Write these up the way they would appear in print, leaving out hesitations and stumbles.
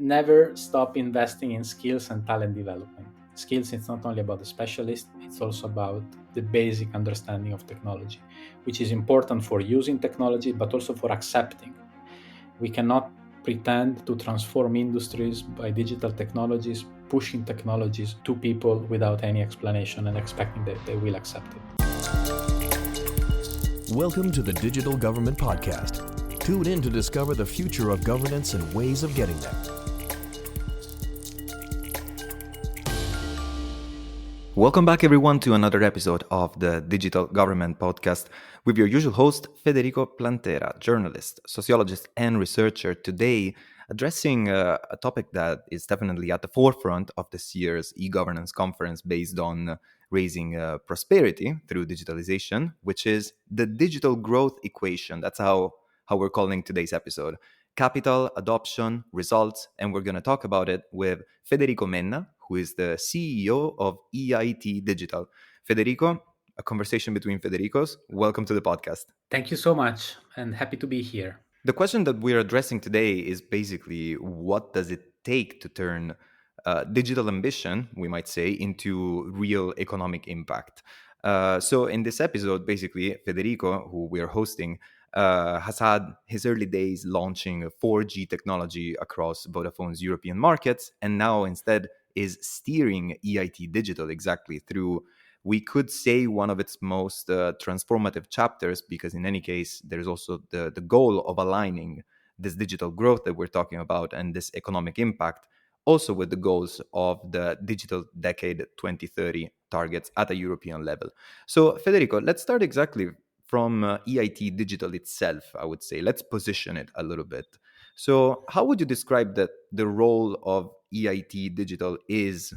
never stop investing in skills and talent development. Skills, it's not only about the specialist, it's also about the basic understanding of technology, which is important for using technology, but also for accepting. We cannot pretend to transform industries by digital technologies, pushing technologies to people without any explanation and expecting that they will accept it. Welcome to the Digital Government Podcast. Tune in to discover the future of governance and ways of getting there. Welcome back, everyone, to another episode of the Digital Government Podcast with your usual host, Federico Plantera, journalist, sociologist, and researcher. Today, addressing a topic that is definitely at the forefront of this year's e-governance conference based on raising prosperity through digitalization, which is the digital growth equation. That's how we're calling today's episode. Capital, adoption, results, and we're going to talk about it with Federico Menna, who is the CEO of EIT Digital. Federico, a conversation between Federicos. Welcome to the podcast. Thank you so much, and happy to be here. The question that we're addressing today is basically, what does it take to turn digital ambition, we might say, into real economic impact? So in this episode, basically, Federico, who we're hosting, has had his early days launching 4G technology across Vodafone's European markets, and now instead is steering EIT Digital exactly through, we could say, one of its most transformative chapters, because in any case, there's also the goal of aligning this digital growth that we're talking about and this economic impact also with the goals of the Digital Decade 2030 targets at a European level. So, Federico, let's start exactly from EIT Digital itself, I would say. Let's position it a little bit. So, how would you describe the role of EIT Digital is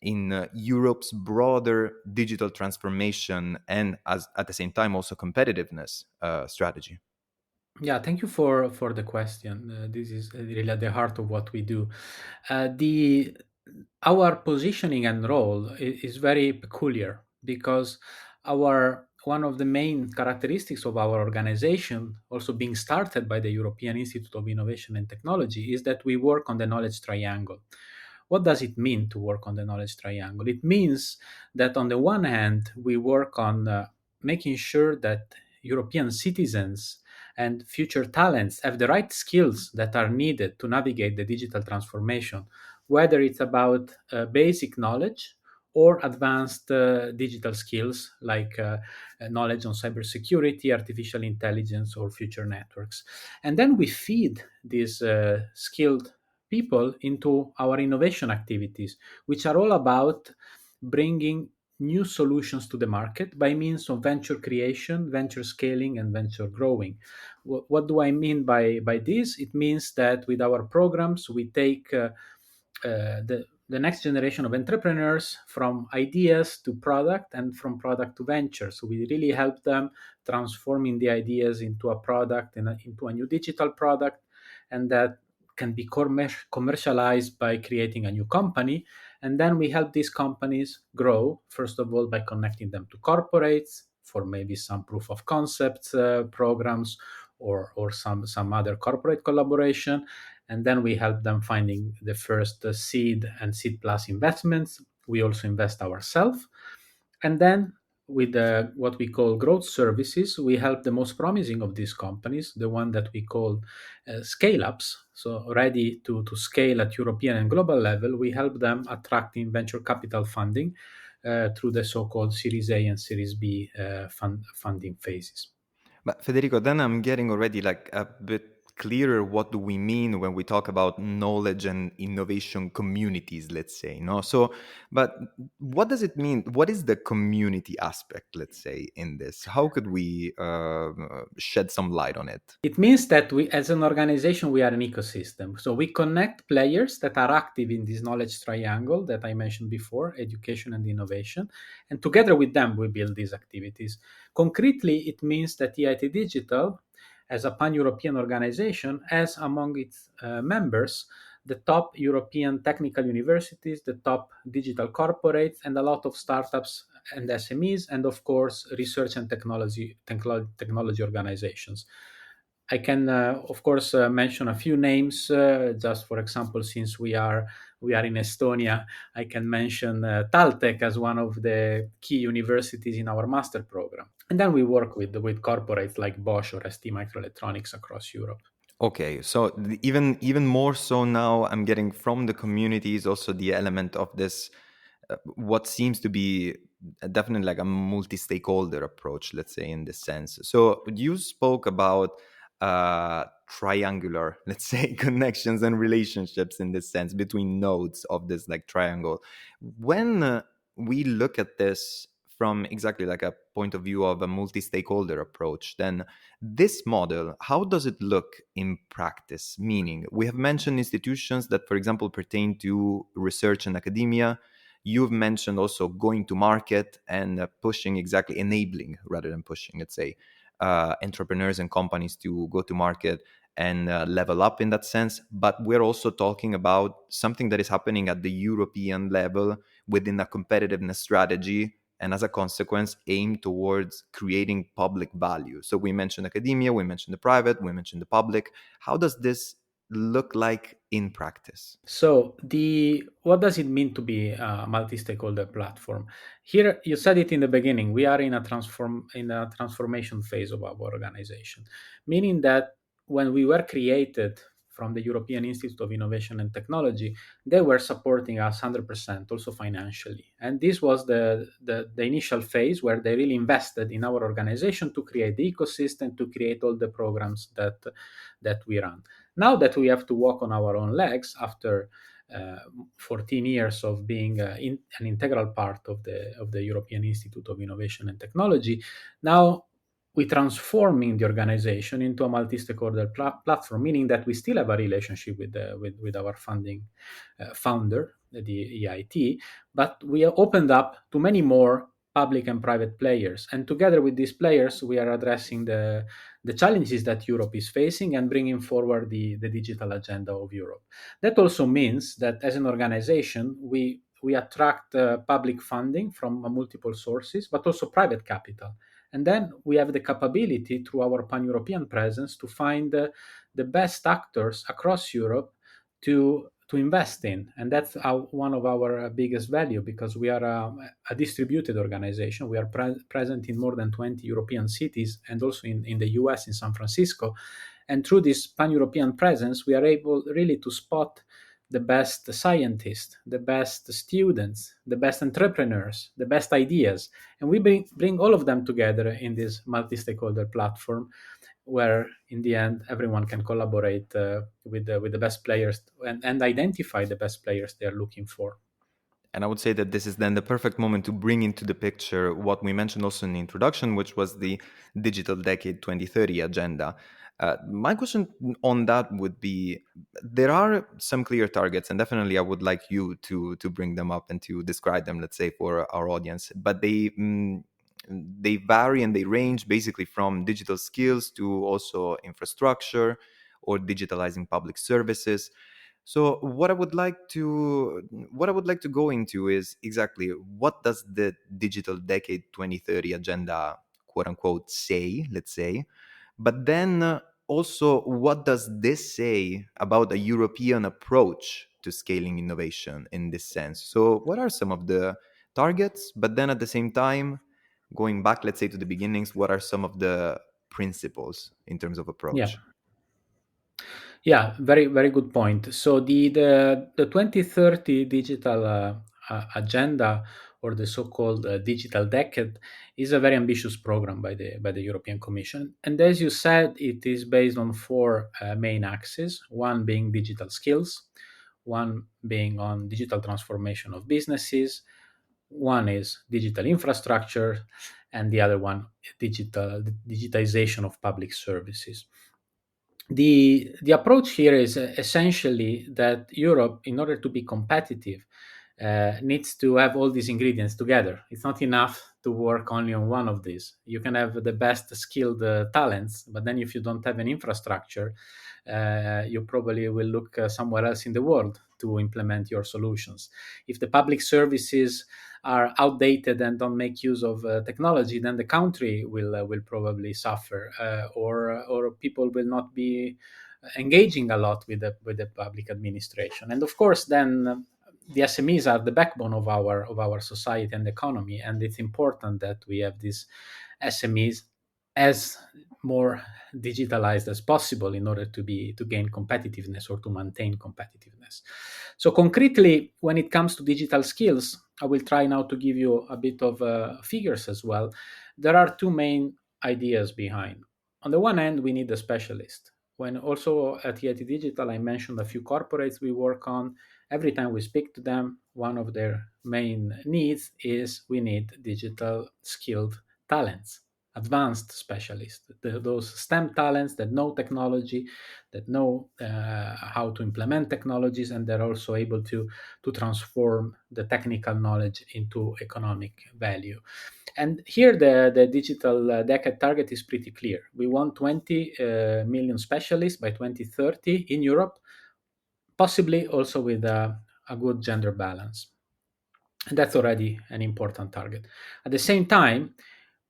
in Europe's broader digital transformation and, as at the same time, also competitiveness strategy? Yeah, thank you for the question. This is really at the heart of what we do. The Our positioning and role is very peculiar because our one of the main characteristics of our organization, also being started by the European Institute of Innovation and Technology, is that we work on the knowledge triangle. What does it mean to work on the knowledge triangle? It means that on the one hand, we work on making sure that European citizens and future talents have the right skills that are needed to navigate the digital transformation, whether it's about basic knowledge or advanced digital skills like knowledge on cybersecurity, artificial intelligence, or future networks. And then we feed these skilled people into our innovation activities, which are all about bringing new solutions to the market by means of venture creation, venture scaling, and venture growing. What do I mean by this? It means that with our programs, we take the next generation of entrepreneurs from ideas to product and from product to venture. So we really help them transforming the ideas into a product and into a new digital product, and that can be commercialized by creating a new company. And then we help these companies grow, first of all, by connecting them to corporates for maybe some proof of concepts programs or some other corporate collaboration. And then we help them finding the first seed and seed plus investments. We also invest ourselves. And then with what we call growth services, we help the most promising of these companies, the one that we call scale-ups, so ready to scale at European and global level. We help them attracting venture capital funding through the so-called Series A and Series B funding phases. But Federico, then I'm getting already like a bit clearer what do we mean when we talk about knowledge and innovation communities, let's say, no? So, but what does it mean? What is the community aspect, let's say, in this? How could we shed some light on it? It means that we, as an organization, we are an ecosystem. So we connect players that are active in this knowledge triangle that I mentioned before, education and innovation. And together with them, we build these activities. Concretely, it means that EIT Digital, as a pan-European organization, has among its members the top European technical universities, the top digital corporates, and a lot of startups and SMEs, and of course, research and technology organizations. I can, of course, mention a few names. Just for example, since we are in Estonia, I can mention Taltech as one of the key universities in our master program. And then we work with corporates like Bosch or ST Microelectronics across Europe. Okay, so even more so now, I'm getting from the communities also the element of this, what seems to be definitely like a multi-stakeholder approach, let's say in this sense. So you spoke about triangular, let's say, connections and relationships in this sense between nodes of this like triangle. When we look at this from exactly like a point of view of a multi-stakeholder approach, then this model, how does it look in practice? Meaning, we have mentioned institutions that, for example, pertain to research and academia. You've mentioned also going to market and pushing, exactly enabling rather than pushing, let's say, entrepreneurs and companies to go to market and level up in that sense. But we're also talking about something that is happening at the European level within a competitiveness strategy, and as a consequence aim towards creating public value. So we mentioned academia, we mentioned the private, we mentioned the public. How does this look like in practice? So the what does it mean to be a multi-stakeholder platform? Here you said it in the beginning. We are in a transformation phase of our organization, meaning that when we were created from the European Institute of Innovation and Technology, they were supporting us 100%, also financially. And this was the initial phase where they really invested in our organization to create the ecosystem, to create all the programs that we run. Now that we have to walk on our own legs after 14 years of being an integral part of the European Institute of Innovation and Technology, now we transforming the organization into a multi-stakeholder platform, meaning that we still have a relationship with our funding founder, the EIT, but we are opened up to many more public and private players. And together with these players, we are addressing the challenges that Europe is facing and bringing forward the digital agenda of Europe. That also means that as an organization, we attract public funding from multiple sources, but also private capital. And then we have the capability through our pan-European presence to find the best actors across Europe to invest in, and that's one of our biggest value, because we are a distributed organization. We are present in more than 20 European cities and also in the US, in San Francisco. And through this pan-European presence, we are able really to spot the best scientists, the best students, the best entrepreneurs, the best ideas, and we bring all of them together in this multi-stakeholder platform, where in the end everyone can collaborate with the best players and identify the best players they are looking for. And I would say that this is then the perfect moment to bring into the picture what we mentioned also in the introduction, which was the Digital Decade 2030 agenda. My question on that would be, there are some clear targets, and definitely I would like you to bring them up and to describe them, let's say, for our audience. But they vary and they range basically from digital skills to also infrastructure or digitalizing public services. So what I would like to go into is exactly what does the Digital Decade 2030 agenda, quote unquote, say, let's say, but then also what does this say about a European approach to scaling innovation in this sense? So what are some of the targets, but then at the same time, going back, let's say, to the beginnings, what are some of the principles in terms of Yeah. approach? Yeah, very very good point. So the 2030 digital agenda, or the so-called digital decade, is a very ambitious program by the European Commission. And as you said, it is based on four main axes. One being digital skills, one being on digital transformation of businesses, one is digital infrastructure, and the other one digitization of public services. The approach here is essentially that Europe, in order to be competitive, needs to have all these ingredients together. It's not enough to work only on one of these. You can have the best skilled talents, but then if you don't have an infrastructure, you probably will look somewhere else in the world to implement your solutions. If the public services are outdated and don't make use of technology, then the country will probably suffer, or people will not be engaging a lot with the public administration. And of course, then the SMEs are the backbone of our society and economy, and it's important that we have these SMEs as more digitalized as possible in order to gain competitiveness or to maintain competitiveness. So concretely, when it comes to digital skills, I will try now to give you a bit of figures as well. There are two main ideas behind. On the one hand, we need a specialist. When also at EIT Digital, I mentioned a few corporates we work on. Every time we speak to them, one of their main needs is we need digital skilled talents, advanced specialists, those STEM talents that know technology, that know how to implement technologies, and they're also able to transform the technical knowledge into economic value. And here the digital decade target is pretty clear. We want 20 million specialists by 2030 in Europe, possibly also with a good gender balance. And that's already an important target. At the same time,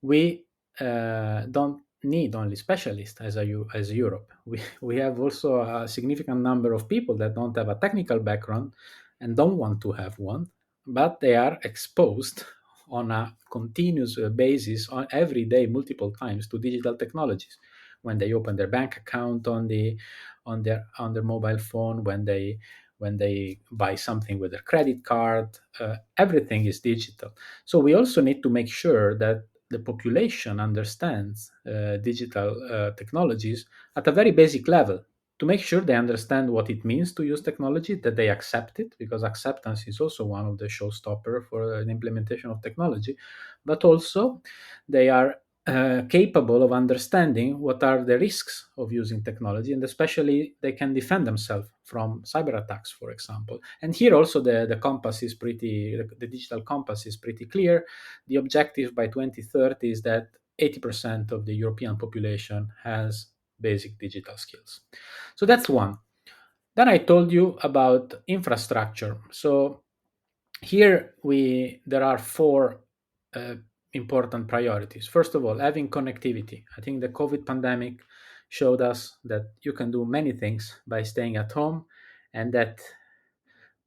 we don't need only specialists as Europe. We have also a significant number of people that don't have a technical background and don't want to have one, but they are exposed on a continuous basis on every day, multiple times, to digital technologies. When they open their bank account on their mobile phone, when they buy something with their credit card, everything is digital. So we also need to make sure that the population understands digital technologies at a very basic level, to make sure they understand what it means to use technology, that they accept it, because acceptance is also one of the showstopper for the implementation of technology, but also they are capable of understanding what are the risks of using technology, and especially they can defend themselves from cyber attacks, for example. And here also the compass is the digital compass is pretty clear. The objective by 2030 is that 80% of the European population has basic digital skills. So that's one. Then I told you about infrastructure. So here there are four uh, important priorities. First of all, having connectivity. I think the COVID pandemic showed us that you can do many things by staying at home, and that,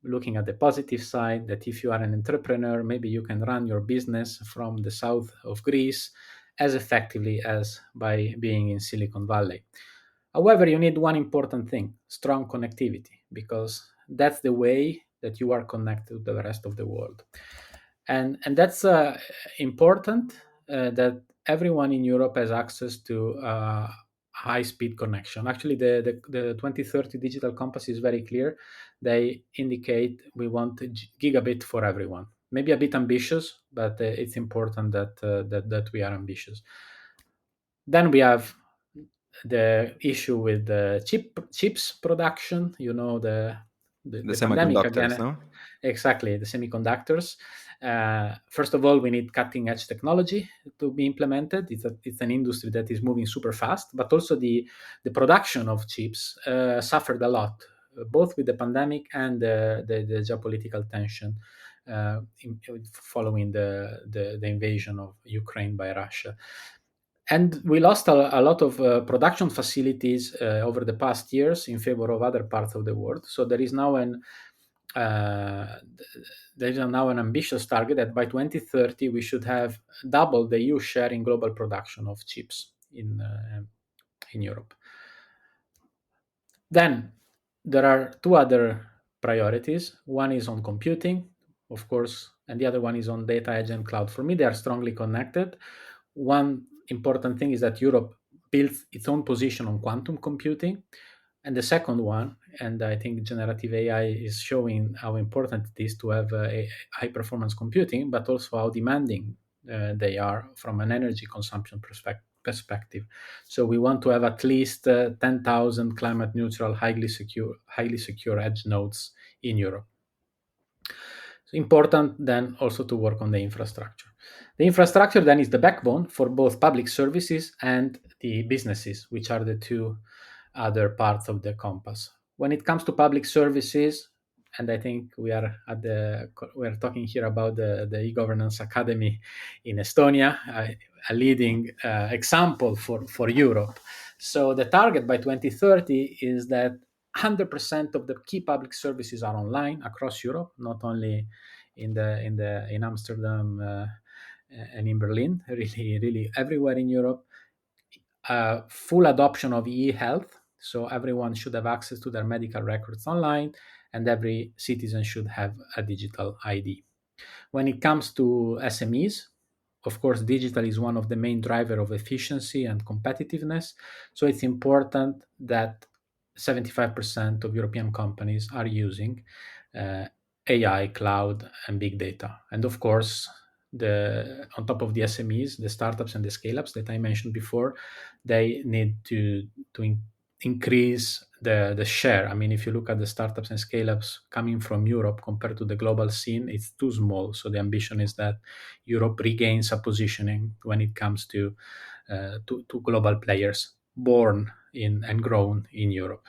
looking at the positive side, that if you are an entrepreneur, maybe you can run your business from the south of Greece as effectively as by being in Silicon Valley. However, you need one important thing: strong connectivity, because that's the way that you are connected to the rest of the world. And that's important, that everyone in Europe has access to high speed connection. Actually, the 2030 digital compass is very clear. They indicate we want a gigabit for everyone. Maybe a bit ambitious, but it's important that we are ambitious. Then we have the issue with the chips production. You know, The the pandemic semiconductors, again. no? Exactly, the semiconductors. First of all, we need cutting edge technology to be implemented. It's an industry that is moving super fast, but also the production of chips suffered a lot, both with the pandemic and the geopolitical tension following the invasion of Ukraine by Russia. And we lost a lot of production facilities over the past years in favor of other parts of the world. So uh, there is now an ambitious target that by 2030 we should have double the EU share in global production of chips in Europe. Then there are two other priorities. One is on computing, of course, and the other one is on data edge and cloud. For me, they are strongly connected. One important thing is that Europe builds its own position on quantum computing. And the second one, and I think generative AI is showing how important it is to have a high performance computing, but also how demanding they are from an energy consumption perspective. So we want to have at least 10,000 climate neutral, highly secure edge nodes in Europe. So important then also to work on the infrastructure. The infrastructure then is the backbone for both public services and the businesses, which are the two other parts of the compass. When it comes to public services, and I think we are talking here about the e-governance academy in Estonia, a leading example for Europe. So the target by 2030 is that 100% of the key public services are online across Europe, not only in Amsterdam and in Berlin, really everywhere in Europe. Full adoption of e-health, so everyone should have access to their medical records online, and every citizen should have a digital ID. When it comes to SMEs, of course, digital is one of the main driver of efficiency and competitiveness. So it's important that 75% of European companies are using uh, AI, cloud, and big data. And of course, the on top of the SMEs, the startups and the scale-ups that I mentioned before, they need to increase the share. I mean, if you look at the startups and scale-ups coming from Europe compared to the global scene, it's too small. So the ambition is that Europe regains a positioning when it comes to global players born in and grown in Europe.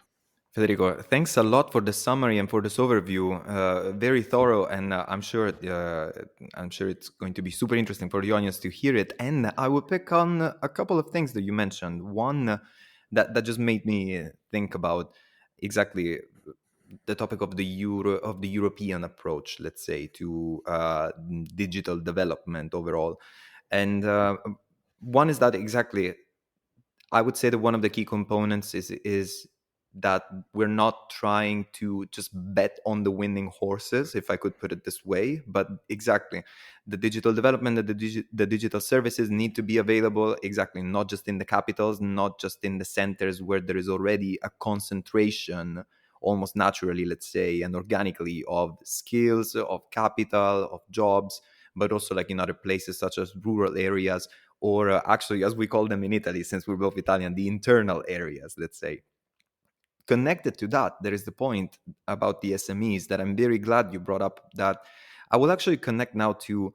Federico, thanks a lot for the summary and for this overview. Very thorough, and I'm sure it's going to be super interesting for the audience to hear it. And I will pick on a couple of things that you mentioned. One that just made me think about exactly the topic of the European approach, let's say, to digital development overall. And one is that exactly I would say that one of the key components is that we're not trying to just bet on the winning horses, if I could put it this way. But exactly, the digital development, the digital services need to be available exactly, not just in the capitals, not just in the centers where there is already a concentration, almost naturally, let's say, and organically, of skills, of capital, of jobs, but also like in other places such as rural areas, or actually, as we call them in Italy, since we're both Italian, the internal areas, let's say. Connected to that, there is the point about the SMEs that I'm very glad you brought up, that I will actually connect now to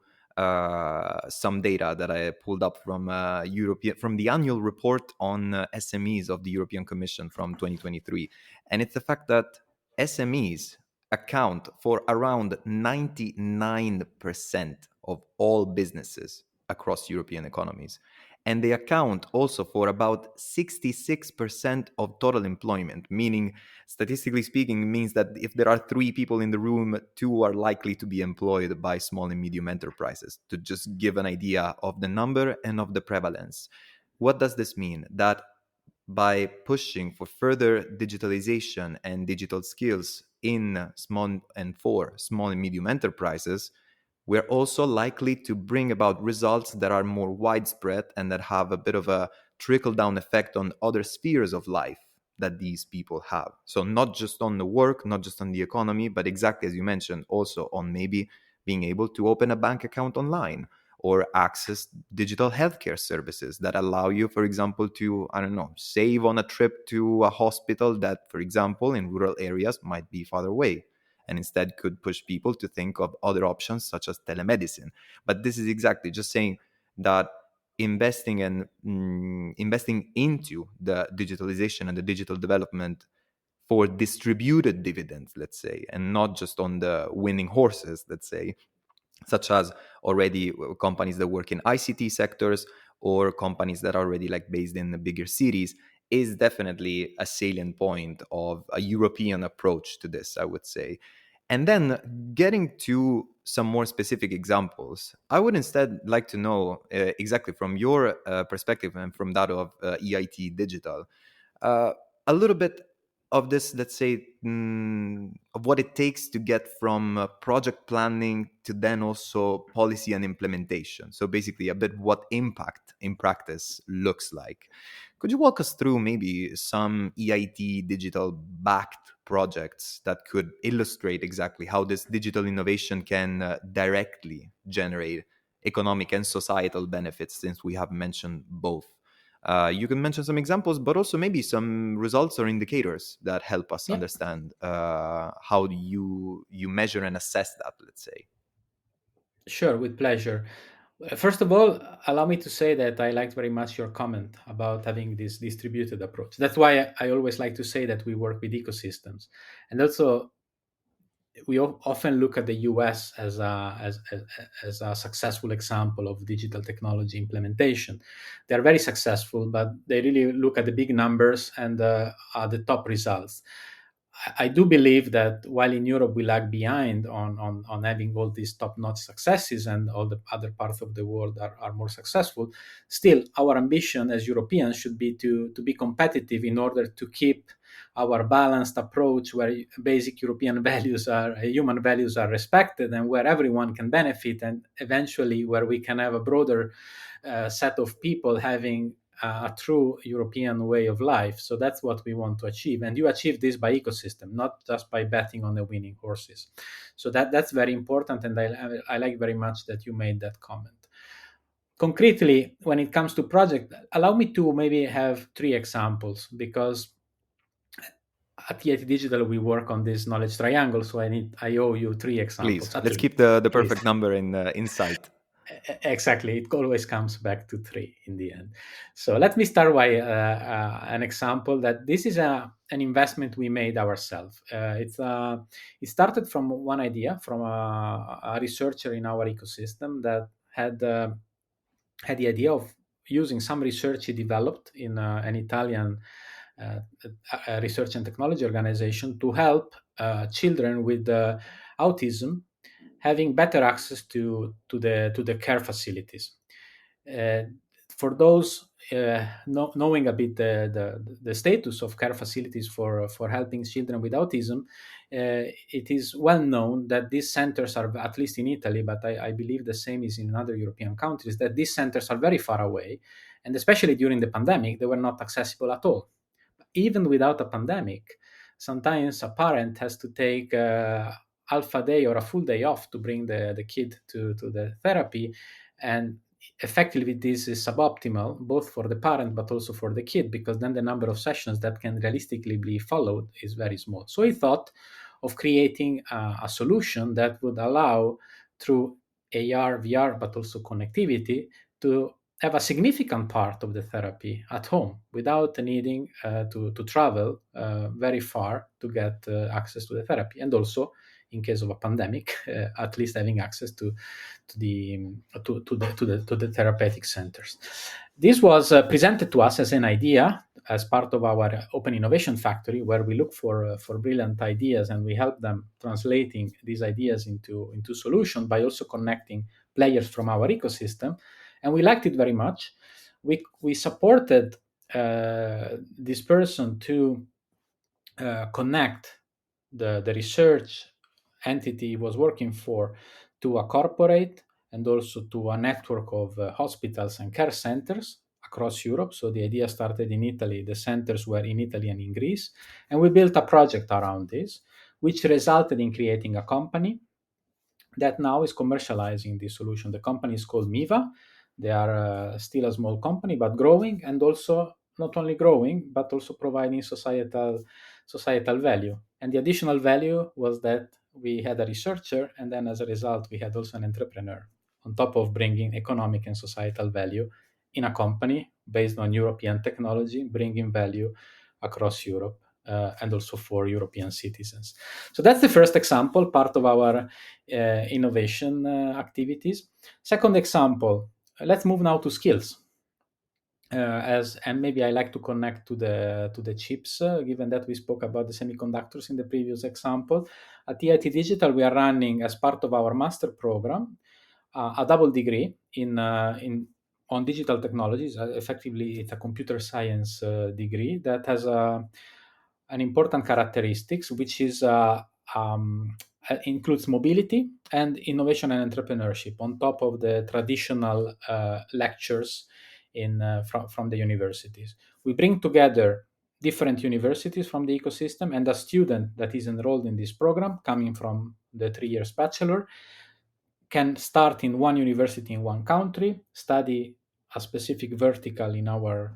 some data that I pulled up from from the annual report on SMEs of the European Commission from 2023. And it's the fact that SMEs account for around 99% of all businesses across European economies. And they account also for about 66% of total employment, meaning, statistically speaking, means that if there are 3 people in the room, 2 are likely to be employed by small and medium enterprises, to just give an idea of the number and of the prevalence. What does this mean? That by pushing for further digitalization and digital skills in small and for small and medium enterprises, we're also likely to bring about results that are more widespread and that have a bit of a trickle down effect on other spheres of life that these people have. So, not just on the work, not just on the economy, but exactly as you mentioned, also on maybe being able to open a bank account online or access digital healthcare services that allow you, for example, to, I don't know, save on a trip to a hospital that, for example, in rural areas might be farther away, and instead could push people to think of other options such as telemedicine. But this is exactly just saying that investing into the digitalization and the digital development for distributed dividends, let's say, and not just on the winning horses, let's say, such as already companies that work in ICT sectors or companies that are already like based in the bigger cities, is definitely a salient point of a European approach to this, I would say. And then getting to some more specific examples, I would instead like to know exactly from your perspective and from that of EIT Digital, uh, a little bit of this, let's say, of what it takes to get from project planning to then also policy and implementation. So basically, a bit what impact in practice looks like. Could you walk us through maybe some EIT digital backed projects that could illustrate exactly how this digital innovation can directly generate economic and societal benefits, since we have mentioned both? You can mention some examples, but also maybe some results or indicators that help us Yeah, understand how you measure and assess that. Let's say. sure, with pleasure. First of all, allow me to say that I liked very much your comment about having this distributed approach. That's why I always like to say that we work with ecosystems. And also, we often look at the US as a successful example of digital technology implementation. They're very successful, but they really look at the big numbers and are the top results. I do believe that while in Europe we lag behind on having all these top-notch successes and all the other parts of the world are more successful, still our ambition as Europeans should be to be competitive in order to keep our balanced approach where basic European values are human values are respected and where everyone can benefit, and eventually where we can have a broader set of people having a true European way of life. So that's what we want to achieve, and you achieve this by ecosystem, not just by betting on the winning horses. So that's very important, and I like very much that you made that comment. Concretely, when it comes to project, allow me to maybe have three examples, because at TIT Digital we work on this knowledge triangle. So I owe you three Please, examples, at let's three, keep the please. perfect number in sight. Exactly, it always comes back to three in the end. So let me start by an example that this is an investment we made ourselves. It started from one idea from a researcher in our ecosystem that had the idea of using some research he developed in an Italian uh, research and technology organization to help children with autism having better access to the care facilities. Uh, for those knowing a bit the status of care facilities for helping children with autism, it is well known that these centers are, at least in Italy, but I believe the same is in other European countries, that these centers are very far away, and especially during the pandemic, they were not accessible at all. Even without a pandemic, sometimes a parent has to take half a day or a full day off to bring the kid to the therapy. And effectively, this is suboptimal both for the parent but also for the kid, because then the number of sessions that can realistically be followed is very small. So he thought of creating a solution that would allow, through AR, VR, but also connectivity, to have a significant part of the therapy at home without needing to travel very far to get access to the therapy. And also, in case of a pandemic, at least having access to the therapeutic centers. This was presented to us as an idea as part of our Open Innovation Factory, where we look for brilliant ideas and we help them translating these ideas into solution by also connecting players from our ecosystem, and we liked it very much. We supported this person to connect the research entity he was working for to a corporate and also to a network of hospitals and care centers across Europe. So the idea started in Italy. The centers were in Italy and in Greece. And we built a project around this, which resulted in creating a company that now is commercializing this solution. The company is called Miva. They are still a small company, but growing, and also not only growing, but also providing societal value. And the additional value was that we had a researcher, and then as a result, we had also an entrepreneur on top of bringing economic and societal value in a company based on European technology, bringing value across Europe and also for European citizens. So that's the first example, part of our innovation activities. Second example, let's move now to skills. As and maybe I like to connect to the chips, given that we spoke about the semiconductors in the previous example. At TIT Digital, we are running as part of our master program a double degree in on digital technologies. Effectively, it's a computer science degree that has an important characteristics, which is includes mobility and innovation and entrepreneurship on top of the traditional lectures from the universities. We bring together different universities from the ecosystem, and a student that is enrolled in this program, coming from the 3 years bachelor, can start in one university in one country, study a specific vertical in our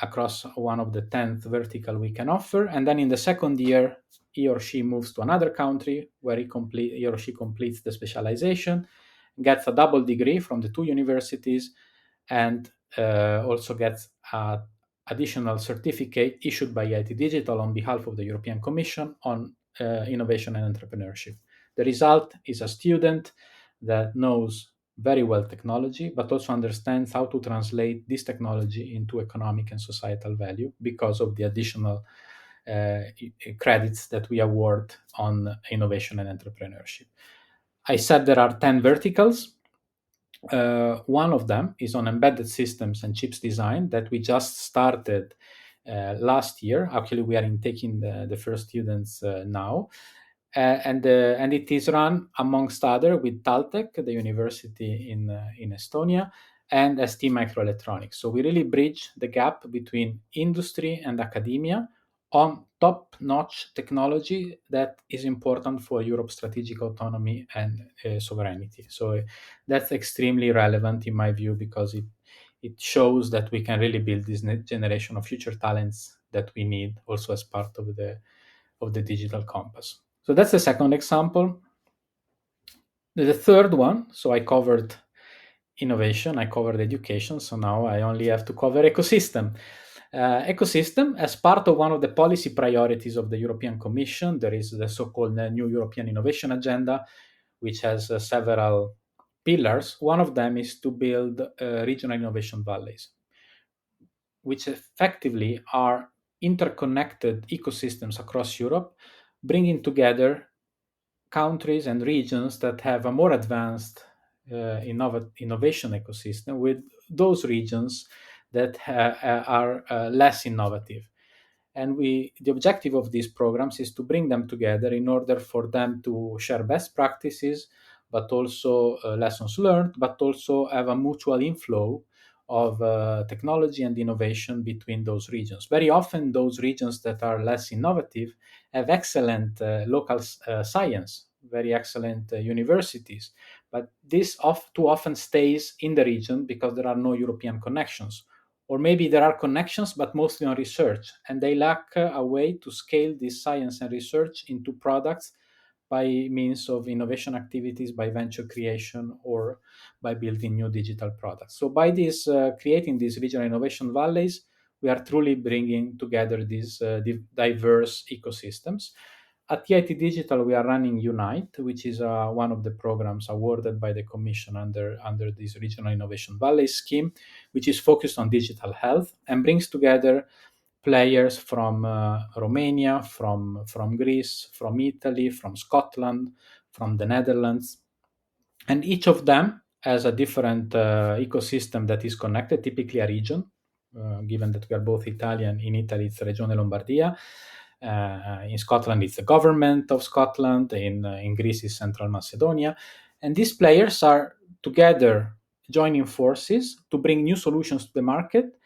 across one of the 10th vertical we can offer. And then in the second year, he or she moves to another country where he or she completes the specialization, gets a double degree from the two universities, and also gets a additional certificate issued by IT Digital on behalf of the European Commission on innovation and entrepreneurship. The result is a student that knows very well technology, but also understands how to translate this technology into economic and societal value because of the additional credits that we award on innovation and entrepreneurship. I said there are 10 verticals. One of them is on embedded systems and chips design that we just started last year. Actually, we are intaking the first students now. And it is run amongst other with Taltech, the university in Estonia, and ST Microelectronics. So we really bridge the gap between industry and academia on top-notch technology that is important for Europe's strategic autonomy and sovereignty. So that's extremely relevant in my view because it shows that we can really build this next generation of future talents that we need also as part of the digital compass. So that's the second example. The third one, so I covered innovation, I covered education, so now I only have to cover ecosystem. Ecosystem, as part of one of the policy priorities of the European Commission, there is the so-called New European Innovation Agenda, which has several pillars. One of them is to build regional innovation valleys, which effectively are interconnected ecosystems across Europe, bringing together countries and regions that have a more advanced innovation ecosystem with those regions that are less innovative. And the objective of these programs is to bring them together in order for them to share best practices, but also lessons learned, but also have a mutual inflow of technology and innovation between those regions. Very often, those regions that are less innovative have excellent local science, very excellent universities, but this too often stays in the region because there are no European connections. Or maybe there are connections, but mostly on research, and they lack a way to scale this science and research into products by means of innovation activities, by venture creation, or by building new digital products. So by this, creating these regional innovation valleys, we are truly bringing together these diverse ecosystems. At TIT Digital, we are running Unite, which is one of the programs awarded by the Commission under this Regional Innovation Valley scheme, which is focused on digital health and brings together players from Romania, from Greece, from Italy, from Scotland, from the Netherlands, and each of them has a different ecosystem that is connected, typically a region. Given that we are both Italian, in Italy it's Regione Lombardia. In Scotland, it's the government of Scotland. In Greece, it's Central Macedonia. And these players are together joining forces to bring new solutions to the market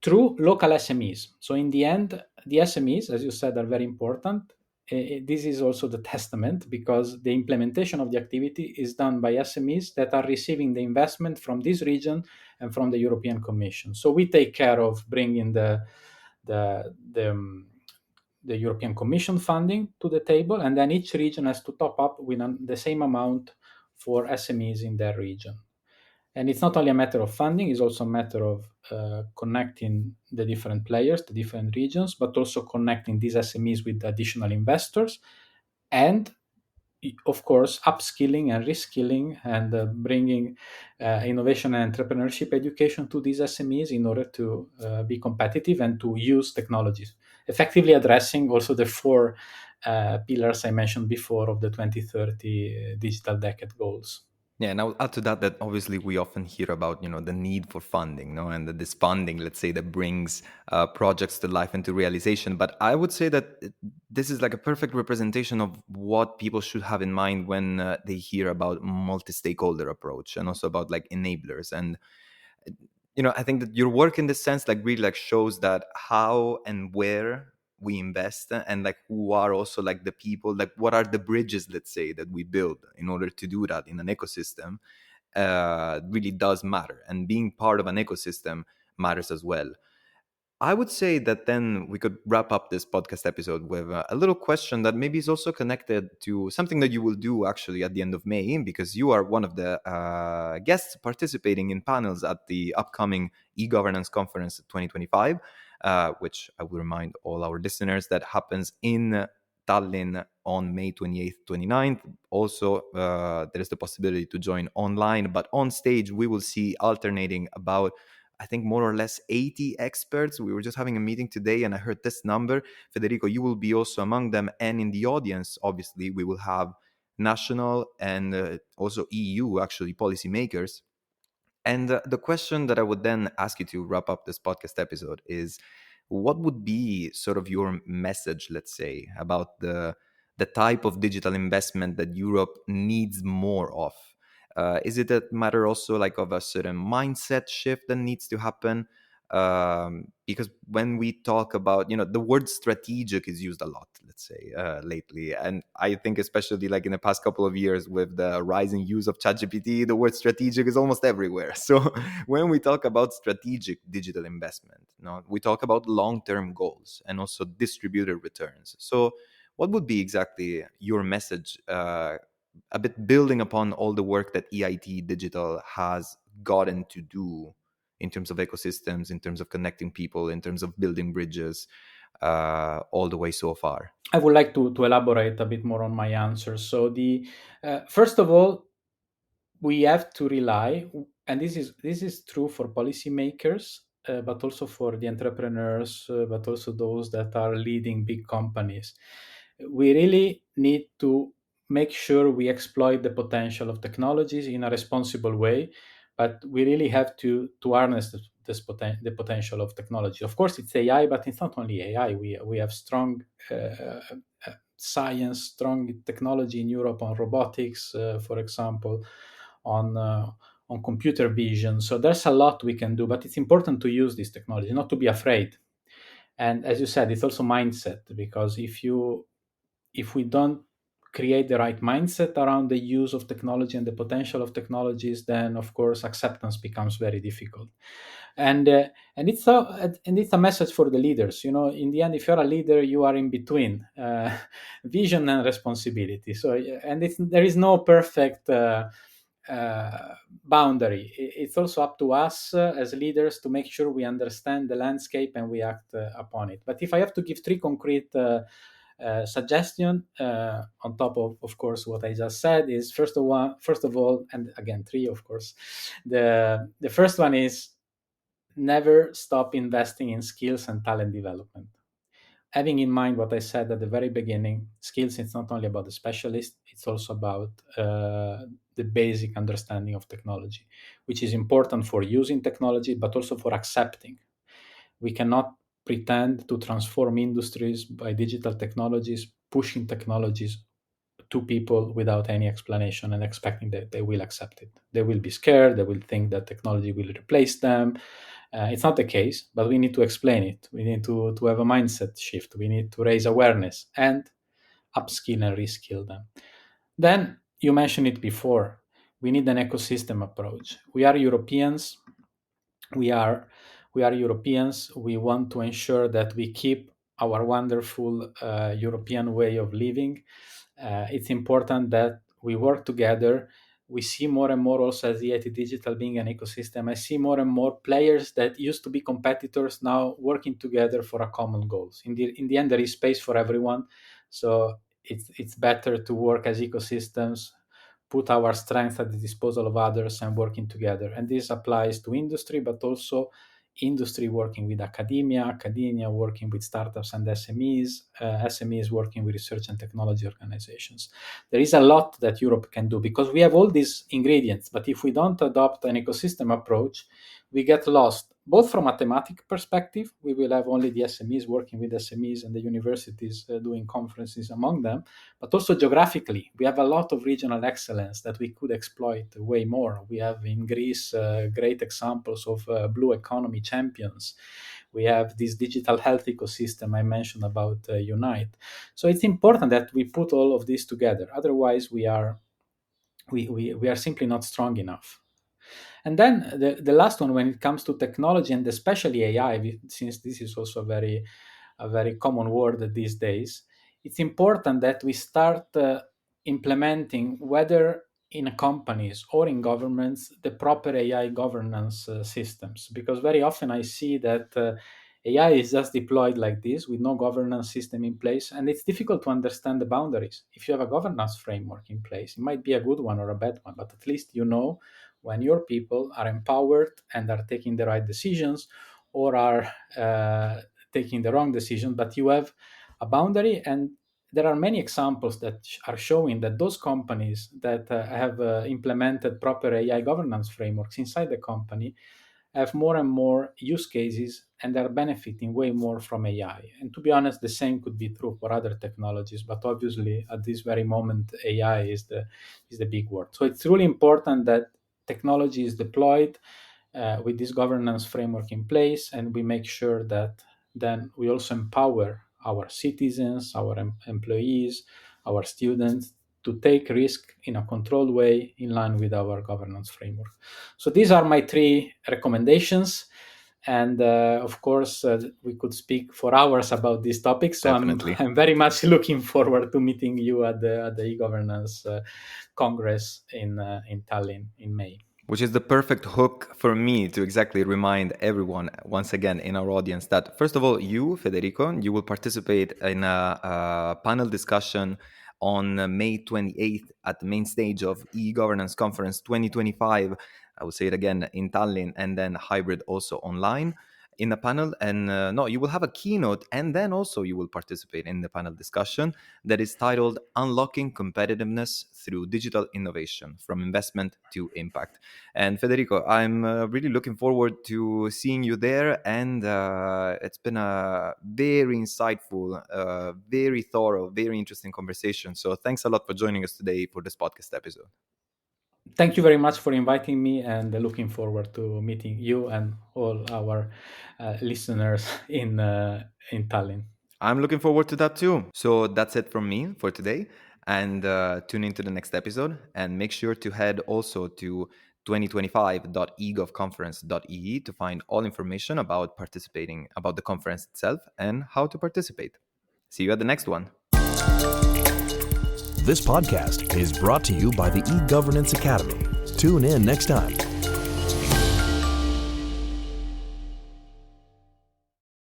through local SMEs. So in the end, the SMEs, as you said, are very important. This is also the testament because the implementation of the activity is done by SMEs that are receiving the investment from this region and from the European Commission. So we take care of bringing the, the, um, the European Commission funding to the table, and then each region has to top up with the same amount for SMEs in their region. And it's not only a matter of funding, it's also a matter of connecting the different players, the different regions, but also connecting these SMEs with additional investors and of course, upskilling and reskilling and bringing innovation and entrepreneurship education to these SMEs in order to be competitive and to use technologies, effectively addressing also the four pillars I mentioned before of the 2030 digital decade goals. Yeah, and I'll add to that that obviously we often hear about the need for funding, no, and that this funding, let's say, that brings projects to life and to realization. But I would say that this is like a perfect representation of what people should have in mind when they hear about multi-stakeholder approach and also about like enablers. And I think that your work in this sense like really like shows that how and where we invest and like who are also like the people, like what are the bridges, let's say, that we build in order to do that in an ecosystem. really does matter, and being part of an ecosystem matters as well. I would say that then we could wrap up this podcast episode with a little question that maybe is also connected to something that you will do actually at the end of May, because you are one of the guests participating in panels at the upcoming e-governance conference 2025, which I will remind all our listeners that happens in Tallinn on May 28th, 29th. Also, there is the possibility to join online, but on stage we will see alternating about, I think, more or less 80 experts. We were just having a meeting today and I heard this number. Federico, you will be also among them. And in the audience, obviously, we will have national and also EU, actually, policymakers. And the question that I would then ask you to wrap up this podcast episode is, what would be sort of your message, let's say, about the type of digital investment that Europe needs more of? Is it a matter also like of a certain mindset shift that needs to happen? Because when we talk about, the word strategic is used a lot, let's say, lately. And I think especially like in the past couple of years with the rising use of ChatGPT, the word strategic is almost everywhere. So when we talk about strategic digital investment, we talk about long-term goals and also distributed returns. So what would be exactly your message, a bit building upon all the work that EIT Digital has gotten to do in terms of ecosystems, in terms of connecting people, in terms of building bridges, all the way so far? I would like to elaborate a bit more on my answer. So the first of all, we have to rely, and this is true for policymakers, but also for the entrepreneurs, but also those that are leading big companies. We really need to make sure we exploit the potential of technologies in a responsible way, but we really have to harness the potential of technology. Of course, it's AI, but it's not only AI. We have strong science, strong technology in Europe on robotics, for example, on computer vision. So there's a lot we can do, but it's important to use this technology, not to be afraid. And as you said, it's also mindset, because if we don't create the right mindset around the use of technology and the potential of technologies, then of course acceptance becomes very difficult. And it's a message for the leaders. In the end, if you're a leader, you are in between vision and responsibility. So, and there is no perfect boundary. It's also up to us as leaders to make sure we understand the landscape and we act upon it. But if I have to give three concrete suggestion on top of course what I just said, is first of all, and again three, of course. The first one is never stop investing in skills and talent development. Having in mind what I said at the very beginning, skills, it's not only about the specialist, it's also about the basic understanding of technology, which is important for using technology, but also for accepting. We cannot pretend to transform industries by digital technologies, pushing technologies to people without any explanation and expecting that they will accept it. They will be scared, they will think that technology will replace them. It's not the case, but we need to explain it. We need to have a mindset shift. We need to raise awareness and upskill and reskill them. Then you mentioned it before. We need an ecosystem approach. We are Europeans. We are Europeans. We want to ensure that we keep our wonderful European way of living. It's important that we work together. We see more and more also as the IT Digital being an ecosystem. I see more and more players that used to be competitors now working together for a common goals. In the end, there is space for everyone. So it's better to work as ecosystems, put our strength at the disposal of others and working together. And this applies to industry, but also industry working with academia working with startups and SMEs working with research and technology organizations. There is a lot that Europe can do because we have all these ingredients, but if we don't adopt an ecosystem approach, we get lost. Both from a thematic perspective, we will have only the SMEs working with SMEs and the universities doing conferences among them, but also geographically, we have a lot of regional excellence that we could exploit way more. We have in Greece great examples of blue economy champions. We have this digital health ecosystem I mentioned about Unite. So it's important that we put all of this together. Otherwise, we are simply not strong enough. And then the last one, when it comes to technology and especially AI, since this is also a very common word these days, it's important that we start implementing, whether in companies or in governments, the proper AI governance systems. Because very often I see that AI is just deployed like this with no governance system in place, and it's difficult to understand the boundaries. If you have a governance framework in place, it might be a good one or a bad one, but at least you know when your people are empowered and are taking the right decisions, or are taking the wrong decision, but you have a boundary. And there are many examples that are showing that those companies that have implemented proper AI governance frameworks inside the company have more and more use cases and are benefiting way more from AI. And to be honest, the same could be true for other technologies, but obviously at this very moment, AI is the big word. So it's really important that technology is deployed with this governance framework in place, and we make sure that then we also empower our citizens, our employees, our students to take risk in a controlled way in line with our governance framework. So these are my three recommendations. And of course, we could speak for hours about this topic. So Definitely. I'm very much looking forward to meeting you at the e-governance Congress in Tallinn in May. Which is the perfect hook for me to exactly remind everyone once again in our audience that, first of all, you, Federico, you will participate in a panel discussion on May 28th at the main stage of e-governance conference 2025. I will say it again, in Tallinn, and then hybrid also online in the panel. And no, you will have a keynote, and then also you will participate in the panel discussion that is titled Unlocking Competitiveness Through Digital Innovation, from Investment to Impact. And Federico, I'm really looking forward to seeing you there. And it's been a very insightful, very thorough, very interesting conversation. So thanks a lot for joining us today for this podcast episode. Thank you very much for inviting me, and looking forward to meeting you and all our listeners in Tallinn. I'm looking forward to that too. So that's it from me for today. And tune into the next episode. And make sure to head also to 2025.egovconference.ee to find all information about participating, about the conference itself, and how to participate. See you at the next one. This podcast is brought to you by the eGovernance Academy. Tune in next time.